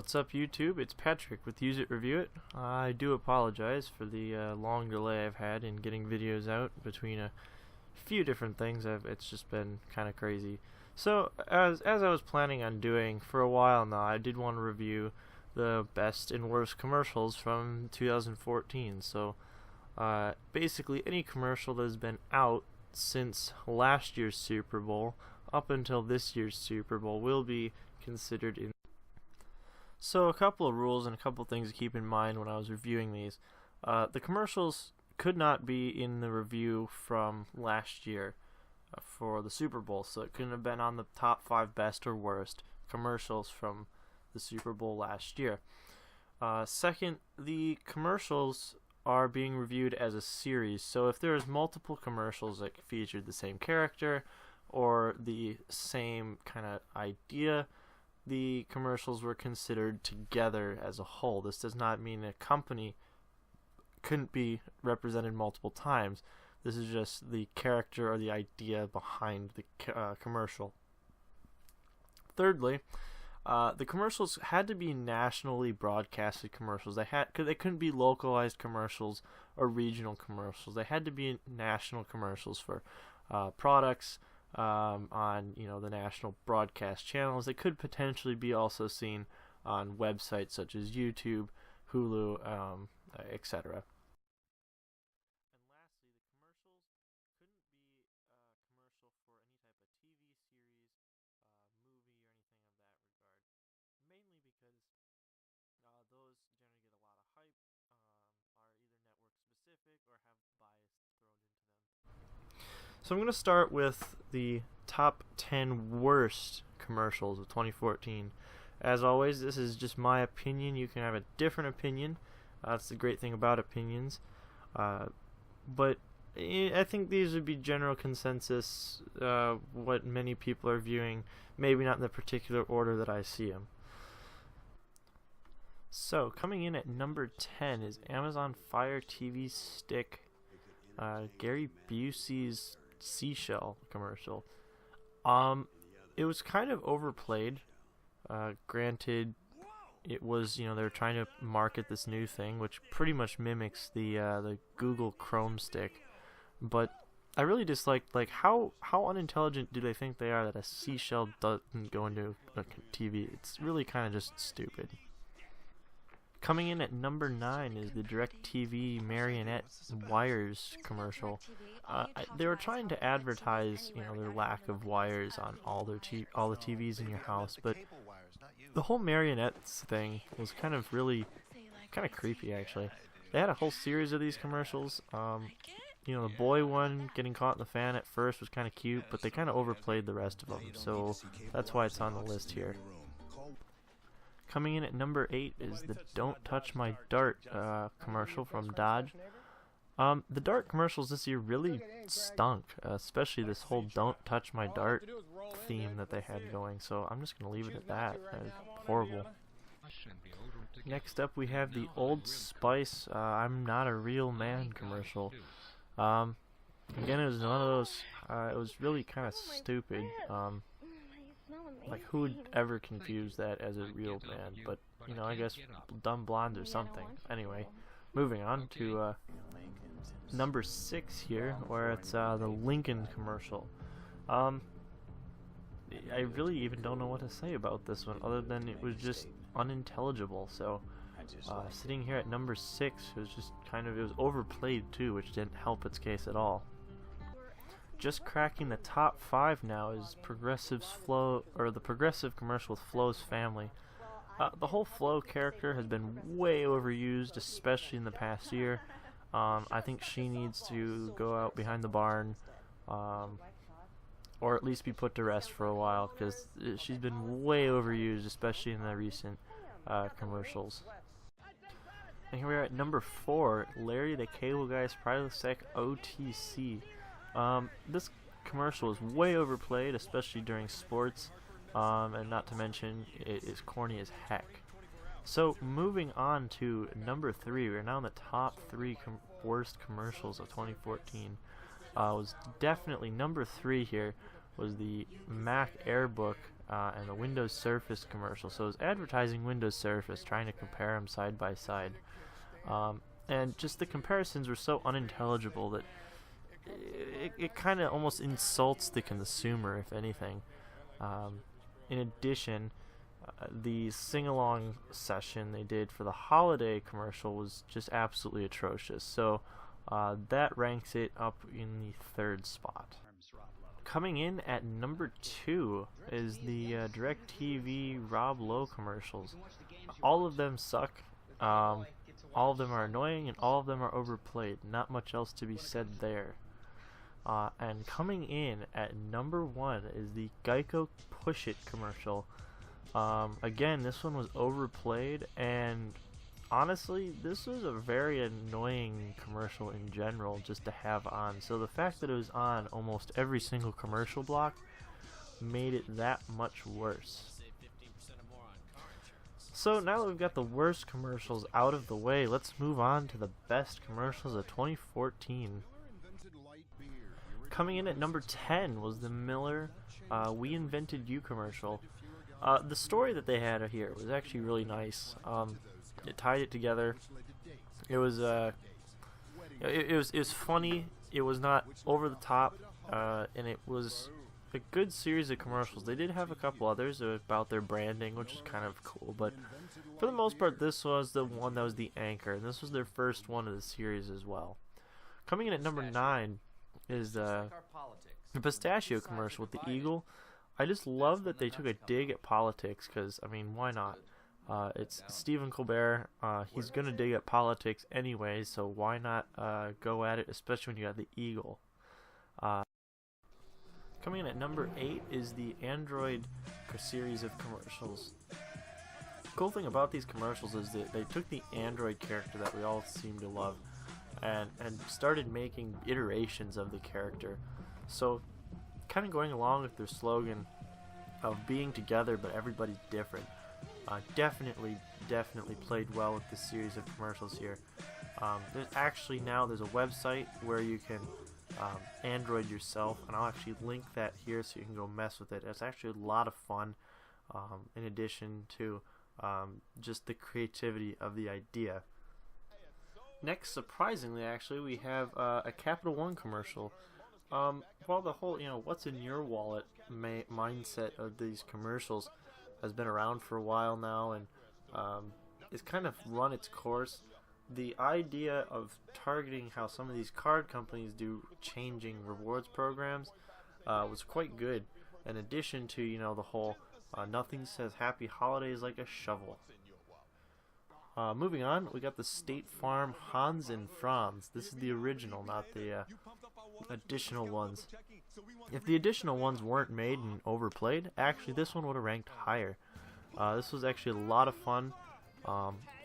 What's up, YouTube? It's Patrick with Use It Review It. I do apologize for the long delay I've had in getting videos out between a few different things. It's just been kind of crazy. So, as I was planning on doing for a while now, I did want to review the best and worst commercials from 2014. So, basically any commercial that has been out since last year's Super Bowl up until this year's Super Bowl will be considered in. So a couple of rules and a couple of things to keep in mind when I was reviewing these. The commercials could not be in the review from last year for the Super Bowl, so it couldn't have been on the top 5 best or worst commercials from the Super Bowl last year. Second, the commercials are being reviewed as a series, so if there's multiple commercials that featured the same character or the same kind of idea, the commercials were considered together as a whole. This does not mean a company couldn't be represented multiple times. This is just the character or the idea behind the commercial. Thirdly, the commercials had to be nationally broadcasted commercials. They couldn't be localized commercials or regional commercials. They had to be national commercials for products on the national broadcast channels. They could potentially be also seen on websites such as YouTube, Hulu, etc. And lastly, the commercials couldn't be a commercial for any type of TV series, movie, or anything of that regard. Mainly because those generally get a lot of hype, are either network specific or have bias thrown into them. So I'm going to start with the top 10 worst commercials of 2014. As always, this is just my opinion. You can have a different opinion. That's the great thing about opinions. But I think these would be general consensus, what many people are viewing, maybe not in the particular order that I see them. So, coming in at number 10 is Amazon Fire TV Stick, Gary Busey's seashell commercial. It was kind of overplayed. Granted, it was, they're trying to market this new thing, which pretty much mimics the Google Chrome stick. But I really disliked, how unintelligent do they think they are that a seashell doesn't go into a TV? It's really kind of just stupid. Coming in at number 9 is the DirecTV Marionette Wires commercial. They were trying to advertise, their lack of wires on all the TVs in your house, but the whole marionettes thing was kind of creepy, actually. They had a whole series of these commercials. The boy one getting caught in the fan at first was kind of cute, but they kind of overplayed the rest of them, so that's why it's on the list here. Coming in at number 8 is the Don't Touch My Dart commercial from Dodge. The Dart commercials this year really stunk, especially this whole Don't Touch My Dart theme that they had going, so I'm just going to leave it at that. Horrible. Next up we have the Old Spice I'm Not a Real Man commercial. Again, it was one of those, it was really kind of stupid. Who would ever confuse that as a real man? But, I guess dumb blondes or something. Anyway, moving on to number 6 here, where it's the Lincoln commercial. I really even don't know what to say about this one, other than it was just unintelligible. So, sitting here at number 6, it was just it was overplayed too, which didn't help its case at all. Just cracking the top 5 now is the Progressive commercial with Flo's family. The whole Flo character has been way overused, especially in the past year. I think she needs to go out behind the barn, or at least be put to rest for a while, because she's been way overused, especially in the recent commercials. And here we are at number 4, Larry the Cable Guy's Prilosec OTC. This commercial is way overplayed, especially during sports, and not to mention it is corny as heck. So moving on to number 3, we're now in the top 3 worst commercials of 2014. Was definitely number 3 here was the Mac Airbook and the Windows Surface commercial. So it was advertising Windows Surface, trying to compare them side by side. And just the comparisons were so unintelligible that it kind of almost insults the consumer, if anything. In addition, the sing-along session they did for the holiday commercial was just absolutely atrocious. So that ranks it up in the third spot. Coming in at number 2 is the DirecTV Rob Lowe commercials. All of them suck. All of them are annoying, and all of them are overplayed. Not much else to be said there. And coming in at number 1 is the Geico Push It commercial. Again, this one was overplayed, and honestly, this was a very annoying commercial in general just to have on. So the fact that it was on almost every single commercial block made it that much worse. So now that we've got the worst commercials out of the way, let's move on to the best commercials of 2014. Coming in at number 10 was the Miller We Invented You commercial. The story that they had here was actually really nice. It tied it together. It was it was funny. It was not over the top, and it was a good series of commercials. They did have a couple others about their branding, which is kind of cool, but for the most part, this was the one that was the anchor, and this was their first one of the series as well. Coming in at number 9 is the pistachio commercial with the eagle. I just love that they took a dig at politics, because, I mean, why not? It's Stephen Colbert. He's going to dig at politics anyway, so why not go at it, especially when you got the eagle. Coming in at number 8 is the Android series of commercials. The cool thing about these commercials is that they took the Android character that we all seem to love and started making iterations of the character. So kind of going along with their slogan of being together but everybody's different. Definitely played well with this series of commercials here. There's a website where you can Android yourself, and I'll actually link that here so you can go mess with it. It's actually a lot of fun, in addition to just the creativity of the idea. Next, surprisingly, actually, we have a Capital One commercial. While the whole, what's in your wallet mindset of these commercials has been around for a while now, and it's kind of run its course, the idea of targeting how some of these card companies do changing rewards programs was quite good. In addition to, the whole nothing says happy holidays like a shovel. Moving on, we got the State Farm Hans and Franz. This is the original, not the additional ones. If the additional ones weren't made and overplayed, actually this one would have ranked higher. This was actually a lot of fun,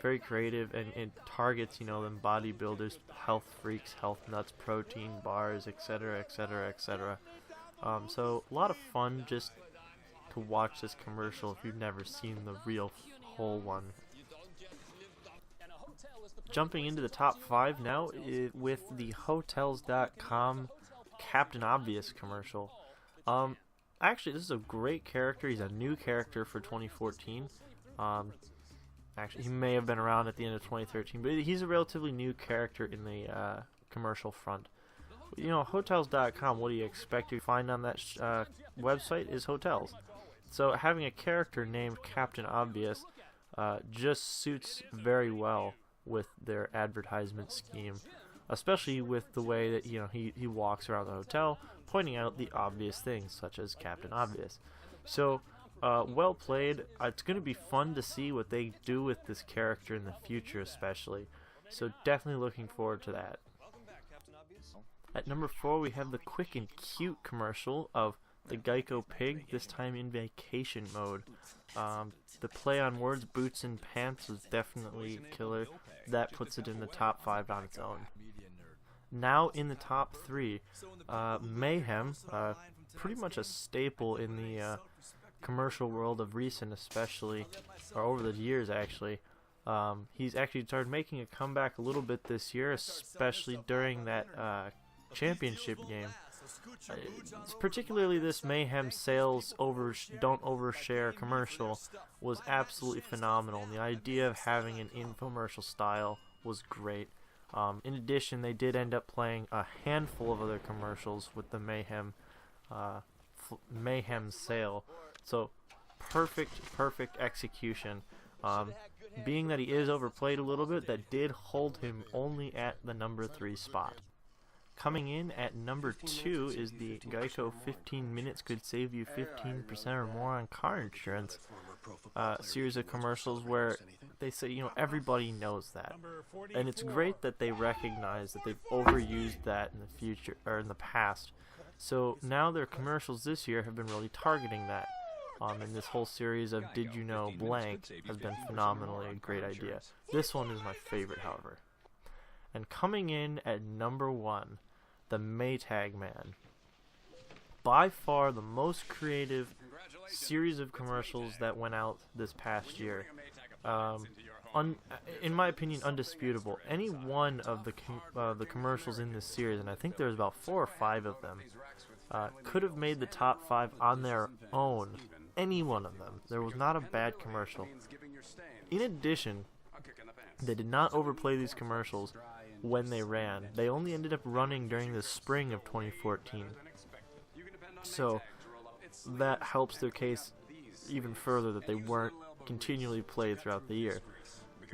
very creative, and it targets, them bodybuilders, health freaks, health nuts, protein bars, etc., etc., etc. So a lot of fun just to watch this commercial if you've never seen the real whole one. Jumping into the top 5 now with the Hotels.com Captain Obvious commercial. Actually, this is a great character. He's a new character for 2014. Actually, he may have been around at the end of 2013, but he's a relatively new character in the commercial front. Hotels.com, what do you expect to find on that website is hotels. So having a character named Captain Obvious just suits very well with their advertisement scheme, especially with the way that he walks around the hotel pointing out the obvious things such as Captain Obvious. So well played. It's going to be fun to see what they do with this character in the future, especially, so definitely looking forward to that. At number 4 we have the Quick and Cute commercial of the Geico Pig, this time in vacation mode. The play on words, boots and pants, was definitely killer. That puts it in the top 5 on its own. Now in the top 3, Mayhem, pretty much a staple in the commercial world of recent, especially, or over the years actually. He's actually started making a comeback a little bit this year, especially during that championship game Particularly this Mayhem Sales Don't Overshare commercial was absolutely phenomenal. And the idea of having an infomercial style was great. In addition, they did end up playing a handful of other commercials with the Mayhem sale. So perfect execution. Being that he is overplayed a little bit, that did hold him only at the number 3 spot. Coming in at number 2 is the Geico 15 minutes could save you 15% or more on car insurance. Series of commercials where they say, you know, everybody knows that, and it's great that they recognize that they've overused that in the future or in the past. So now their commercials this year have been really targeting that. And this whole series of Did You Know Blank has been phenomenally a great idea. This one is my favorite, however. And coming in at number 1, the Maytag Man. By far the most creative series of commercials that went out this past year. In my opinion, undisputable. Any one of the commercials in this series, and I think there's about 4 or 5 of them, could have made the top 5 on their own. Any one of them. There was not a bad commercial. In addition, they did not overplay these commercials when they ran. They only ended up running during the spring of 2014. So that helps their case even further that they weren't continually played throughout the year.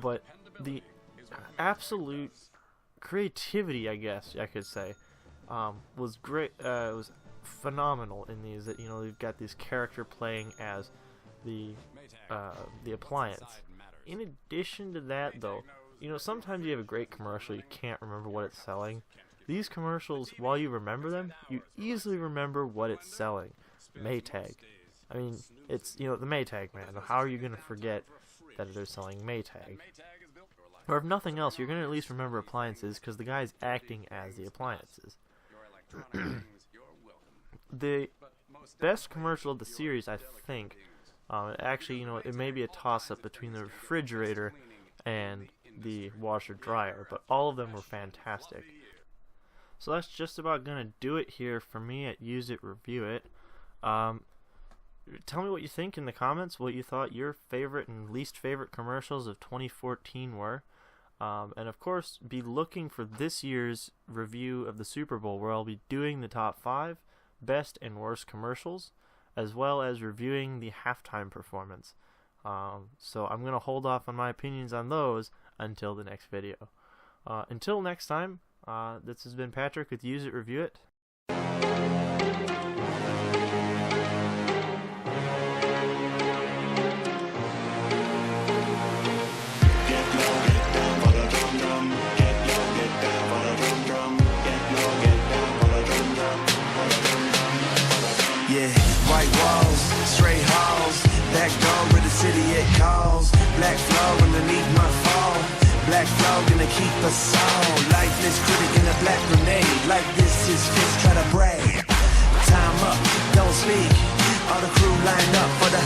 But the absolute creativity, I guess I could say, was great. It was phenomenal in these. That, you know, they've got this character playing as the appliance. In addition to that, though, you know, sometimes you have a great commercial, you can't remember what it's selling. These commercials, while you remember them, you easily remember what it's selling. Maytag. I mean, it's, you know, the Maytag Man. How are you going to forget that they're selling Maytag? Or if nothing else, you're going to at least remember appliances because the guy's acting as the appliances. The best commercial of the series, I think, actually, you know, it may be a toss-up between the refrigerator and the washer-dryer, but all of them were fantastic. So that's just about going to do it here for me at Use It, Review It. Tell me what you think in the comments, what you thought your favorite and least favorite commercials of 2014 were. And of course, be looking for this year's review of the Super Bowl, where I'll be doing the top 5 best and worst commercials, as well as reviewing the halftime performance. So I'm going to hold off on my opinions on those until the next video. Until next time, this has been Patrick with Use It, Review It. Yeah, white walls, straight halls, back door of the city it calls. Black flow underneath my fall. Black flow gonna keep us all. Lifeless critic in a black grenade. Like this is fist, try to brag. Time up, don't speak. All the crew lined up for the